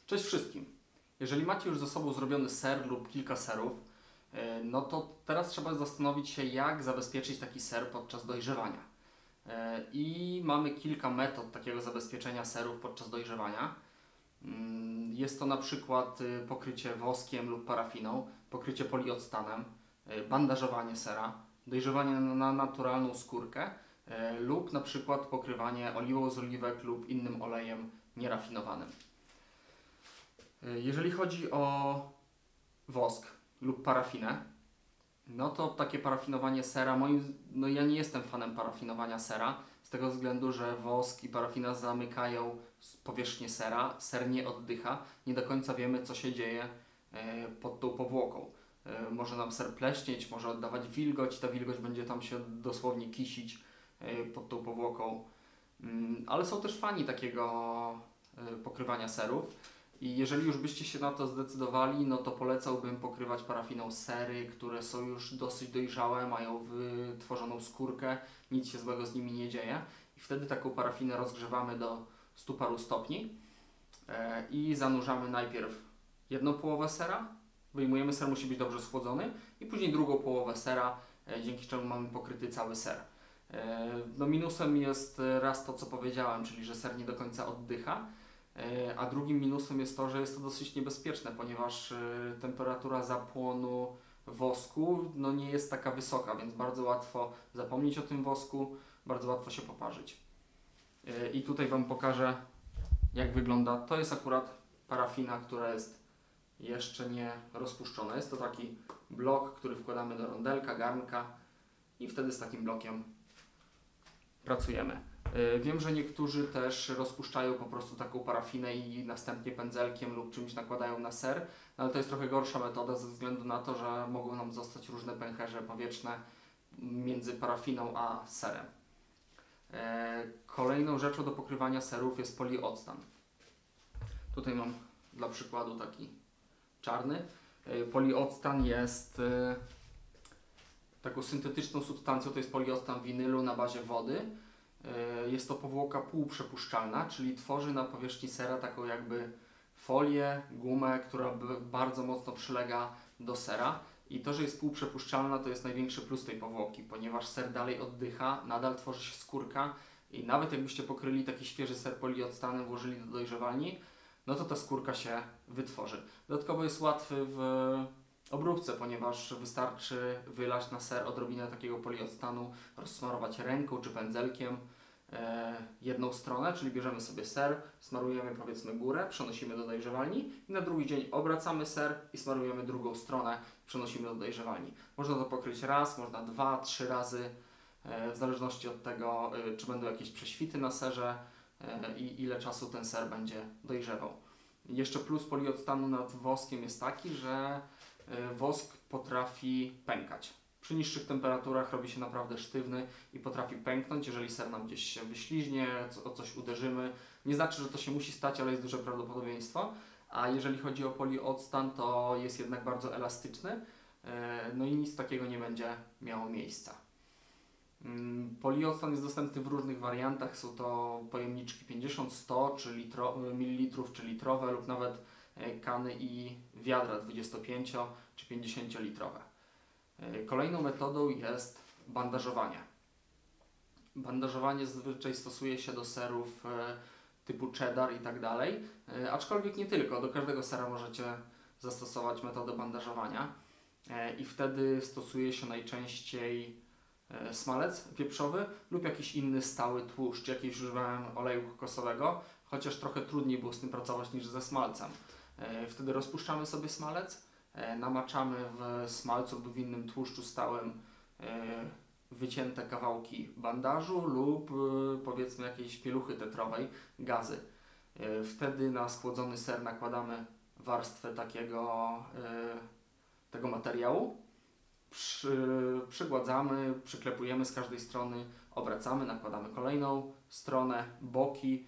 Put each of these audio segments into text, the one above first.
Cześć wszystkim! Jeżeli macie już ze sobą zrobiony ser lub kilka serów, no to teraz trzeba zastanowić się, jak zabezpieczyć taki ser podczas dojrzewania. I mamy kilka metod takiego zabezpieczenia serów podczas dojrzewania. Jest to na przykład pokrycie woskiem lub parafiną, pokrycie polioctanem, bandażowanie sera, dojrzewanie na naturalną skórkę lub na przykład pokrywanie oliwą z oliwek lub innym olejem nierafinowanym. Jeżeli chodzi o wosk lub parafinę, no to takie parafinowanie sera, ja nie jestem fanem parafinowania sera, z tego względu, że wosk i parafina zamykają powierzchnię sera, ser nie oddycha, nie do końca wiemy, co się dzieje pod tą powłoką. Może nam ser pleśnieć, może oddawać wilgoć, ta wilgoć będzie tam się dosłownie kisić pod tą powłoką. Ale są też fani takiego pokrywania serów. I jeżeli już byście się na to zdecydowali, no to polecałbym pokrywać parafiną sery, które są już dosyć dojrzałe, mają wytworzoną skórkę, nic się złego z nimi nie dzieje. I wtedy taką parafinę rozgrzewamy do 100 paru stopni i zanurzamy najpierw jedną połowę sera, wyjmujemy ser, musi być dobrze schłodzony, i później drugą połowę sera, dzięki czemu mamy pokryty cały ser. No minusem jest raz to, co powiedziałem, czyli że ser nie do końca oddycha. A drugim minusem jest to, że jest to dosyć niebezpieczne, ponieważ temperatura zapłonu wosku nie jest taka wysoka, więc bardzo łatwo zapomnieć o tym wosku, bardzo łatwo się poparzyć. I tutaj Wam pokażę, jak wygląda. To jest akurat parafina, która jest jeszcze nie rozpuszczona. Jest to taki blok, który wkładamy do rondelka, garnka i wtedy z takim blokiem pracujemy. Wiem, że niektórzy też rozpuszczają po prostu taką parafinę i następnie pędzelkiem lub czymś nakładają na ser, ale to jest trochę gorsza metoda ze względu na to, że mogą nam zostać różne pęcherze powietrzne między parafiną a serem. Kolejną rzeczą do pokrywania serów jest polioctan. Tutaj mam dla przykładu taki czarny. Polioctan jest taką syntetyczną substancją, to jest polioctan winylu na bazie wody. Jest to powłoka półprzepuszczalna, czyli tworzy na powierzchni sera taką jakby folię, gumę, która bardzo mocno przylega do sera. I to, że jest półprzepuszczalna, to jest największy plus tej powłoki, ponieważ ser dalej oddycha, nadal tworzy się skórka i nawet jakbyście pokryli taki świeży ser polioctanem, włożyli do dojrzewalni, no to ta skórka się wytworzy. Dodatkowo jest łatwy w obróbce, ponieważ wystarczy wylać na ser odrobinę takiego polioctanu, rozsmarować ręką czy pędzelkiem jedną stronę, czyli bierzemy sobie ser, smarujemy powiedzmy górę, przenosimy do dojrzewalni i na drugi dzień obracamy ser i smarujemy drugą stronę, przenosimy do dojrzewalni. Można to pokryć raz, można 2-3 razy, w zależności od tego, czy będą jakieś prześwity na serze i ile czasu ten ser będzie dojrzewał. Jeszcze plus polioctanu nad woskiem jest taki, że wosk potrafi pękać. Przy niższych temperaturach robi się naprawdę sztywny i potrafi pęknąć, jeżeli ser nam gdzieś się wyśliźnie, o coś uderzymy. Nie znaczy, że to się musi stać, ale jest duże prawdopodobieństwo. A jeżeli chodzi o polioctan, to jest jednak bardzo elastyczny, no i nic takiego nie będzie miało miejsca. Polioctan jest dostępny w różnych wariantach. Są to pojemniczki 50, 100 ml czy litrowe lub nawet kany i wiadra 25 czy 50 litrowe. Kolejną metodą jest bandażowanie. Bandażowanie zazwyczaj stosuje się do serów typu cheddar i tak dalej, aczkolwiek nie tylko. Do każdego sera możecie zastosować metodę bandażowania i wtedy stosuje się najczęściej smalec wieprzowy lub jakiś inny stały tłuszcz. Jakiś używałem oleju kokosowego, chociaż trochę trudniej było z tym pracować niż ze smalcem. Wtedy rozpuszczamy sobie smalec, namaczamy w smalcu lub w innym tłuszczu stałym wycięte kawałki bandażu lub powiedzmy jakiejś pieluchy tetrowej, gazy. Wtedy na schłodzony ser nakładamy warstwę tego materiału, przygładzamy, przyklepujemy z każdej strony, obracamy, nakładamy kolejną stronę, boki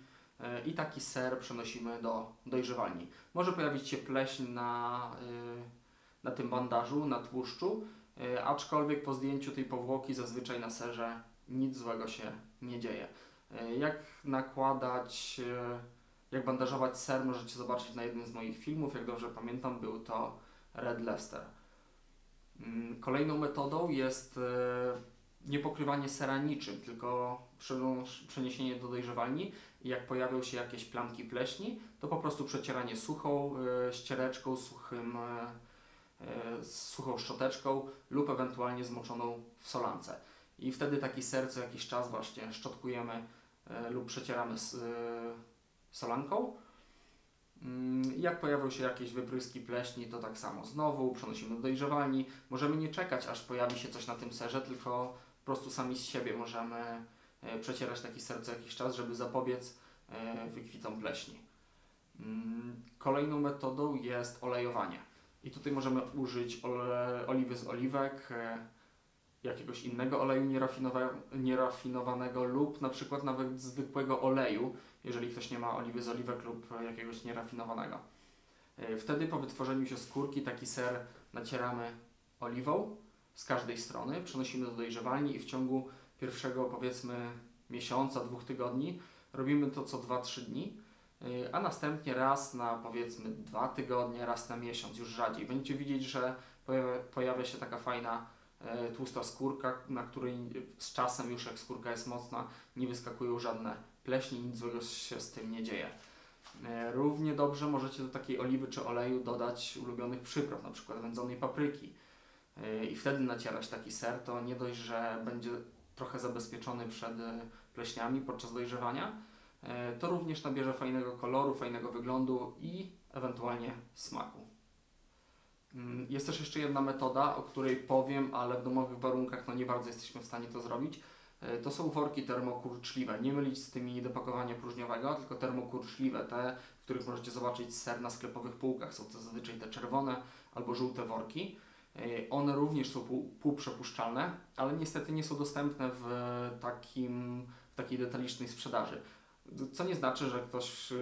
i taki ser przenosimy do dojrzewalni. Może pojawić się pleśń na tym bandażu, na tłuszczu, aczkolwiek po zdjęciu tej powłoki zazwyczaj na serze nic złego się nie dzieje. Jak nakładać Jak bandażować ser możecie zobaczyć na jednym z moich filmów, jak dobrze pamiętam, był to Red Leicester. Kolejną metodą jest nie pokrywanie sera niczym, tylko przeniesienie do dojrzewalni i jak pojawią się jakieś plamki pleśni, to po prostu przecieranie suchą ściereczką, suchą szczoteczką lub ewentualnie zmoczoną w solance. I wtedy taki ser co jakiś czas właśnie szczotkujemy lub przecieramy solanką. Jak pojawią się jakieś wypryski pleśni, to tak samo znowu przenosimy do dojrzewalni. Możemy nie czekać, aż pojawi się coś na tym serze, tylko po prostu sami z siebie możemy przecierać taki ser co jakiś czas, żeby zapobiec wykwitom pleśni. Kolejną metodą jest olejowanie. I tutaj możemy użyć oliwy z oliwek, jakiegoś innego oleju nierafinowanego lub na przykład nawet zwykłego oleju, jeżeli ktoś nie ma oliwy z oliwek lub jakiegoś nierafinowanego. Wtedy po wytworzeniu się skórki taki ser nacieramy oliwą z każdej strony, przenosimy do dojrzewalni i w ciągu pierwszego powiedzmy miesiąca, 2 tygodni robimy to co 2-3 dni, a następnie raz na powiedzmy 2 tygodnie, raz na miesiąc, już rzadziej. Będziecie widzieć, że pojawia się taka fajna tłusta skórka, na której z czasem już jak skórka jest mocna, nie wyskakują żadne pleśni, nic złego się z tym nie dzieje. Równie dobrze możecie do takiej oliwy czy oleju dodać ulubionych przypraw, na przykład wędzonej papryki i wtedy nacierać taki ser, to nie dość, że będzie trochę zabezpieczony przed pleśniami podczas dojrzewania, to również nabierze fajnego koloru, fajnego wyglądu i ewentualnie smaku. Jest też jeszcze jedna metoda, o której powiem, ale w domowych warunkach nie bardzo jesteśmy w stanie to zrobić. To są worki termokurczliwe. Nie mylić z tymi do pakowania próżniowego, tylko termokurczliwe, te, w których możecie zobaczyć ser na sklepowych półkach. Są to zazwyczaj te czerwone albo żółte worki. One również są półprzepuszczalne, ale niestety nie są dostępne w takiej detalicznej sprzedaży. Co nie znaczy,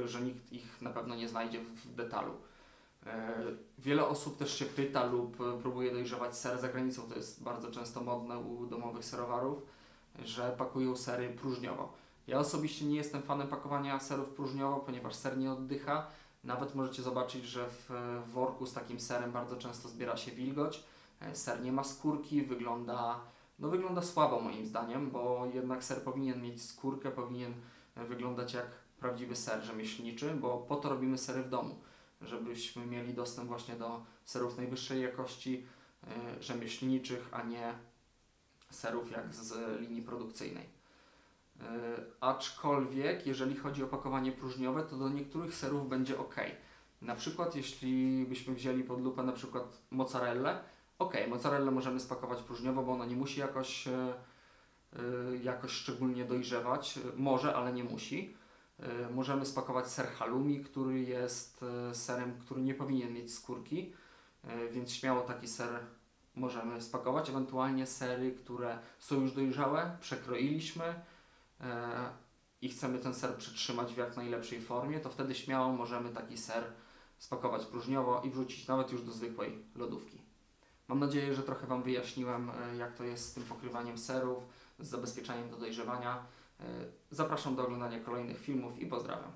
że nikt ich na pewno nie znajdzie w detalu. Wiele osób też się pyta lub próbuje dojrzewać ser za granicą, to jest bardzo często modne u domowych serowarów, że pakują sery próżniowo. Ja osobiście nie jestem fanem pakowania serów próżniowo, ponieważ ser nie oddycha. Nawet możecie zobaczyć, że w worku z takim serem bardzo często zbiera się wilgoć. Ser nie ma skórki, wygląda słabo moim zdaniem, bo jednak ser powinien mieć skórkę, powinien wyglądać jak prawdziwy ser rzemieślniczy, bo po to robimy sery w domu, żebyśmy mieli dostęp właśnie do serów najwyższej jakości, rzemieślniczych, a nie serów jak z linii produkcyjnej. Aczkolwiek, jeżeli chodzi o pakowanie próżniowe, to do niektórych serów będzie ok. Na przykład, jeśli byśmy wzięli pod lupę na przykład mozzarellę, mozzarellę możemy spakować próżniowo, bo ona nie musi jakoś szczególnie dojrzewać. Może, ale nie musi. Możemy spakować ser halloumi, który jest serem, który nie powinien mieć skórki, więc śmiało taki ser możemy spakować. Ewentualnie sery, które są już dojrzałe, przekroiliśmy i chcemy ten ser przytrzymać w jak najlepszej formie, to wtedy śmiało możemy taki ser spakować próżniowo i wrzucić nawet już do zwykłej lodówki. Mam nadzieję, że trochę Wam wyjaśniłem, jak to jest z tym pokrywaniem serów, z zabezpieczaniem do dojrzewania. Zapraszam do oglądania kolejnych filmów i pozdrawiam.